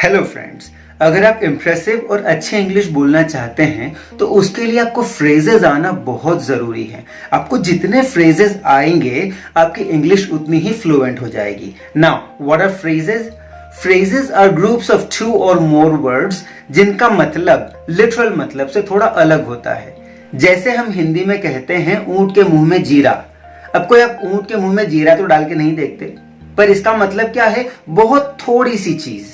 Hello friends, अगर आप impressive और अच्छे इंग्लिश बोलना चाहते हैं तो उसके लिए आपको फ्रेजेस आना बहुत ज़रूरी है। आपको जितने फ्रेजेस आएंगे आपकी इंग्लिश उतनी ही फ्लुएंट हो जाएगी। Now what are phrases? Phrases are groups of 2 और मोर वर्ड्स जिनका मतलब लिटरल मतलब से थोड़ा अलग होता है। जैसे हम हिंदी में कहते हैं ऊंट के मुंह में जीरा। अब कोई आप ऊंट के मुंह में जीरा तो डाल के नहीं देखते, पर इसका मतलब क्या है? बहुत थोड़ी सी चीज।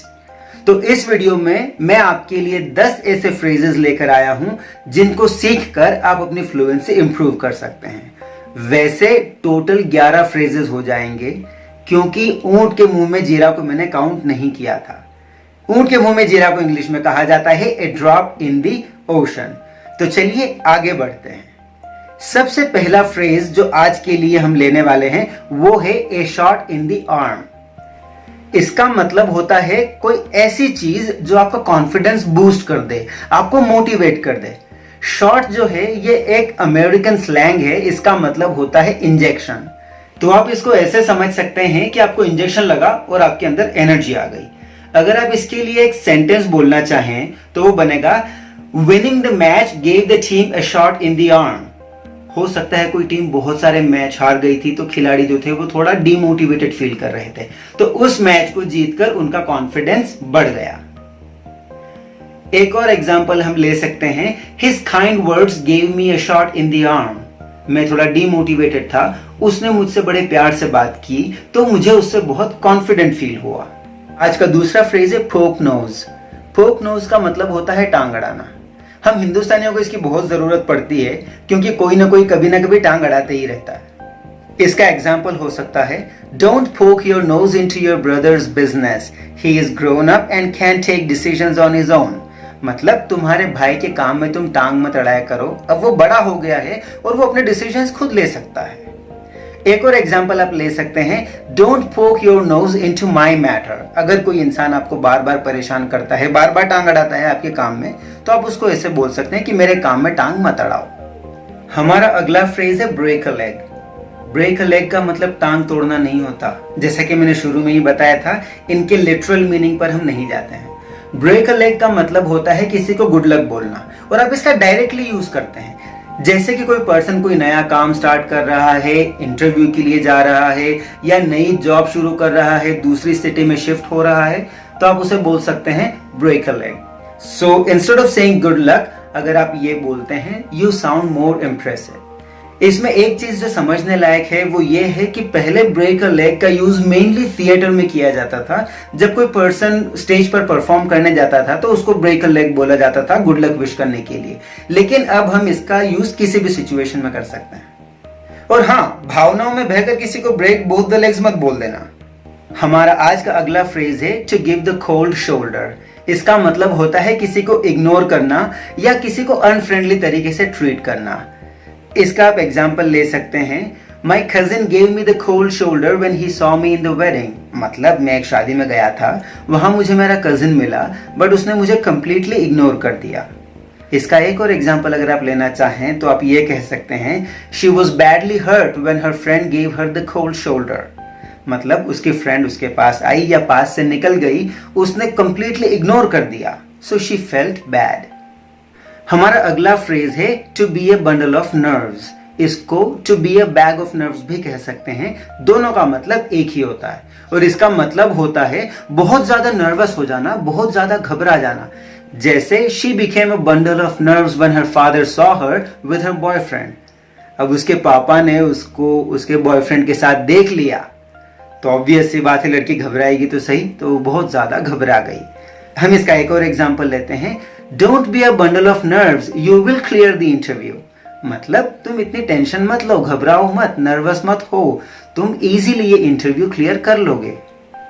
तो इस वीडियो में मैं आपके लिए 10 ऐसे फ्रेजेस लेकर आया हूं जिनको सीखकर आप अपनी फ्लुएंसी इंप्रूव कर सकते हैं। वैसे टोटल 11 फ्रेजेस हो जाएंगे क्योंकि ऊंट के मुंह में जीरा को मैंने काउंट नहीं किया था। ऊंट के मुंह में जीरा को इंग्लिश में कहा जाता है ए ड्रॉप इन द ओशन। तो चलिए आगे बढ़ते हैं। सबसे पहला फ्रेज जो आज के लिए हम लेने वाले हैं वो है ए शॉट इन द आर्म। इसका मतलब होता है कोई ऐसी चीज जो आपका कॉन्फिडेंस बूस्ट कर दे, आपको मोटिवेट कर दे। शॉट जो है ये एक अमेरिकन स्लैंग है, इसका मतलब होता है इंजेक्शन। तो आप इसको ऐसे समझ सकते हैं कि आपको इंजेक्शन लगा और आपके अंदर एनर्जी आ गई। अगर आप इसके लिए एक सेंटेंस बोलना चाहें तो वो बनेगा winning the match gave the team a shot in the arm. हो सकता है कोई टीम बहुत सारे मैच हार गई थी तो खिलाड़ी जो थे वो थोड़ा डिमोटिवेटेड फील कर रहे थे, तो उस मैच को जीतकर उनका कॉन्फिडेंस बढ़ गया। एक और एग्जांपल हम ले सकते हैं, his kind words gave me a shot in the arm. मैं थोड़ा डिमोटिवेटेड था, उसने मुझसे बड़े प्यार से बात की तो मुझे उससे बहुत कॉन्फिडेंट फील हुआ। आज का दूसरा फ्रेज है पोक नोज। पोक नोज का मतलब होता है टांग अड़ाना। हम हिंदुस्तानियों को इसकी बहुत जरूरत पड़ती है क्योंकि कोई ना कोई कभी ना कभी टांग अड़ाते ही रहता है। इसका एग्जाम्पल हो सकता है don't poke your nose into your brother's business, he is grown up and can take decisions on his own. मतलब तुम्हारे भाई के काम में तुम टांग मत अड़ाया करो, अब वो बड़ा हो गया है और वो अपने डिसीजंस खुद ले सकता है। एक और एग्जाम्पल आप ले सकते हैं don't poke your nose into my matter. अगर कोई इंसान आपको बार बार परेशान करता है, बार बार टांग अड़ाता है आपके काम में, तो आप उसको ऐसे बोल सकते हैं कि मेरे काम में टांग मत अड़ाओ। हमारा अगला फ्रेज है break a leg. Break a leg का मतलब टांग तोड़ना नहीं होता। जैसा कि मैंने शुरू में ही बताया था, इनके लिटरल मीनिंग पर हम नहीं जाते हैं। ब्रेक अ लेग का मतलब होता है किसी को गुड लक बोलना, और आप इसका डायरेक्टली यूज करते हैं। जैसे कि कोई पर्सन कोई नया काम स्टार्ट कर रहा है, इंटरव्यू के लिए जा रहा है या नई जॉब शुरू कर रहा है, दूसरी सिटी में शिफ्ट हो रहा है, तो आप उसे बोल सकते हैं break a leg. So instead of saying good luck, अगर आप ये बोलते हैं यू साउंड मोर इम्प्रेसिव। इसमें एक चीज जो समझने लायक है वो ये है कि पहले ब्रेक अ लेग का यूज मेनली थिएटर में किया जाता था। जब कोई पर्सन स्टेज पर परफॉर्म करने जाता था तो उसको ब्रेक अ लेग बोला जाता था गुड लक विश करने के लिए। लेकिन अब हम इसका यूज किसी भी सिचुएशन में कर सकते हैं। और हाँ, भावनाओं में बहकर किसी को ब्रेक बोथ द लेग्स मत बोल देना। हमारा आज का अगला फ्रेज है to give the cold shoulder. इसका मतलब होता है किसी को इग्नोर करना या किसी को अनफ्रेंडली तरीके से ट्रीट करना। इसका आप एग्जाम्पल ले सकते हैं my cousin gave me the cold shoulder when he saw me in the wedding. मतलब मैं एक शादी में गया था, वहां मुझे मेरा कजिन मिला बट उसने मुझे कंप्लीटली इग्नोर कर दिया। इसका एक और एग्जाम्पल अगर आप लेना चाहें तो आप ये कह सकते हैं she was badly hurt when her friend gave her the cold shoulder. मतलब उसकी फ्रेंड उसके पास आई या पास से निकल गई, उसने कंप्लीटली इग्नोर कर दिया, सो शी फेल्ट बैड। हमारा अगला फ्रेज है to be a bundle of nerves. इसको to be a bag of nerves भी कह सकते हैं। दोनों का मतलब एक ही होता है और इसका मतलब होता है बहुत ज्यादा नर्वस हो जाना, बहुत ज्यादा घबरा जाना। जैसे she became a bundle of nerves when her father saw her with her boyfriend. अब उसके पापा ने उसको उसके बॉयफ्रेंड के साथ देख लिया तो ऑब्वियस सी बात है लड़की घबराएगी तो सही, तो बहुत ज्यादा घबरा गई। हम इसका एक और एग्जाम्पल लेते हैं don't be a bundle of nerves, you will clear the interview. मतलब तुम इतनी टेंशन मत लो, घबराओ मत, नर्वस मत हो, तुम इजीली ये इंटरव्यू क्लियर कर लोगे।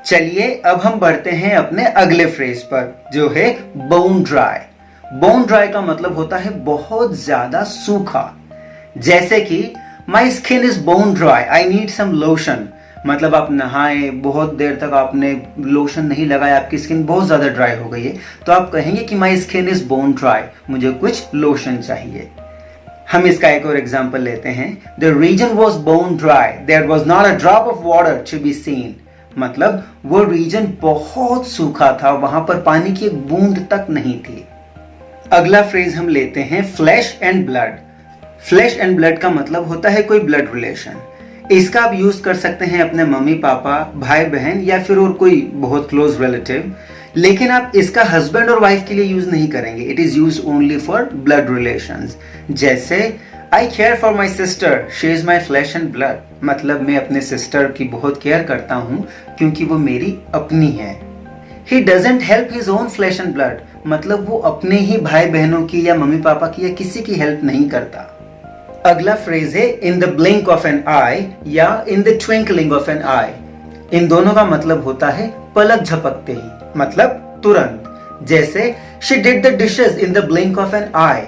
चलिए अब हम बढ़ते हैं अपने अगले फ्रेज पर जो है बोन ड्राई। बोन ड्राई का मतलब होता है बहुत ज्यादा सूखा। जैसे कि my skin is bone dry, I need some lotion. मतलब आप नहाए, बहुत देर तक आपने लोशन नहीं लगाया, आपकी स्किन बहुत ज्यादा ड्राई हो गई है, तो आप कहेंगे कि my skin is bone dry, मुझे कुछ लोशन चाहिए। हम इसका एक और एग्जाम्पल लेते हैं the region was bone dry, there was not a drop of water to be seen. मतलब वो रीजन बहुत सूखा था, वहां पर पानी की एक बूंद तक नहीं थी। अगला फ्रेज हम लेते हैं flash and blood. Flash and blood का मतलब होता है कोई ब्लड रिलेशन। इसका आप यूज कर सकते हैं अपने मम्मी पापा, भाई बहन या फिर और कोई बहुत क्लोज रिलेटिव, लेकिन आप इसका हस्बैंड और वाइफ के लिए यूज नहीं करेंगे। It is use only for blood relations. जैसे I care for my sister, she is my flash and blood, मतलब मैं अपने सिस्टर की बहुत केयर करता हूँ क्योंकि वो मेरी अपनी है। He doesn't help his own flash and blood, मतलब वो अपने ही भाई बहनों की या मम्मी पापा की या किसी की हेल्प नहीं करता। अगला फ्रेज है in the blink of an eye या in the twinkling of an eye. इन दोनों का मतलब होता है पलक झपकते ही, मतलब तुरंत। जैसे she did the dishes in the blink of an eye,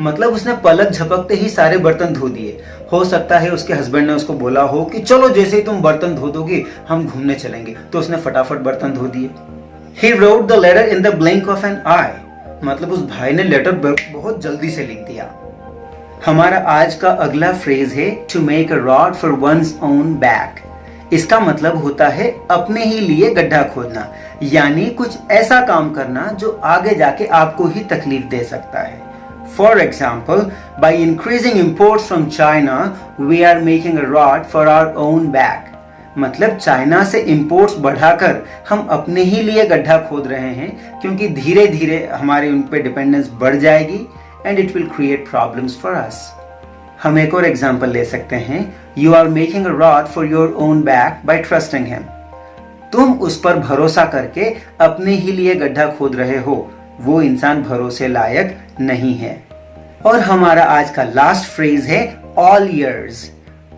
मतलब उसने पलक झपकते ही सारे बर्तन धो दिए। हो सकता है उसके हस्बैंड ने उसको बोला हो कि चलो जैसे ही तुम बर्तन धो दोगे हम घूमने चलेंगे, तो उसने फटाफट बर्तन धो दिए। He wrote the letter in the blink of an eye, मतलब उस भाई ने लेटर बहुत जल्दी से लिख दिया। हमारा आज का अगला फ्रेज है to make a rod for one's own back। इसका मतलब होता है अपने ही लिए गड्ढा खोदना, यानी कुछ ऐसा काम करना जो आगे जाके आपको ही तकलीफ दे सकता है। For example, by increasing imports from China, we are making a rod for our own back। मतलब चाइना से इंपोर्ट्स बढ़ाकर हम अपने ही लिए गड्ढा खोद रहे हैं, क्योंकि धीरे धीरे हमारी उन पे डिपेंडेंस बढ़ जाएगी and it will create problems for us. हम एक और एग्जांपल ले सकते हैं, you are making a rod for your own back by trusting him. तुम उस पर भरोसा करके अपने ही लिए गड्ढा खोद रहे हो, वो इंसान भरोसे लायक नहीं है। और हमारा आज का लास्ट फ्रेज है ऑल ईयर्स।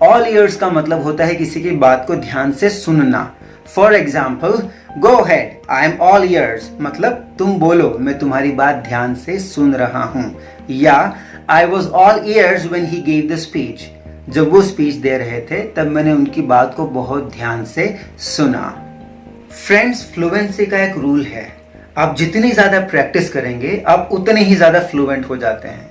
ऑल ईयर्स का मतलब होता है किसी की बात को ध्यान से सुनना। For example, go head, I am all years, मतलब तुम बोलो, मैं तुम्हारी बात ध्यान से सुन रहा हूं। या I was all years when he gave the speech, जब वो स्पीच दे रहे थे तब मैंने उनकी बात को बहुत ध्यान से सुना। फ्रेंड्स, फ्लुएंसी का एक रूल है, आप जितनी ज्यादा प्रैक्टिस करेंगे आप उतने ही ज्यादा फ्लुएंट हो जाते हैं।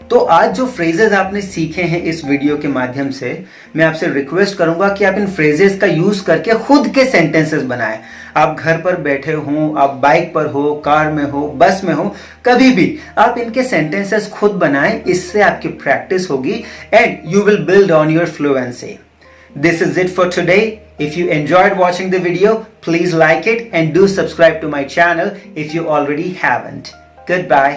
तो आज जो फ्रेजेस आपने सीखे हैं इस वीडियो के माध्यम से, मैं आपसे रिक्वेस्ट करूंगा कि आप इन फ्रेजेस का यूज करके खुद के सेंटेंसेस बनाएं। आप घर पर बैठे हो, आप बाइक पर हो, कार में हो, बस में हो, कभी भी आप इनके सेंटेंसेस खुद बनाएं। इससे आपकी प्रैक्टिस होगी and you will build on your fluency. This is it for today. If you enjoyed watching the video, please like it and do subscribe to my channel if you already haven't. Goodbye.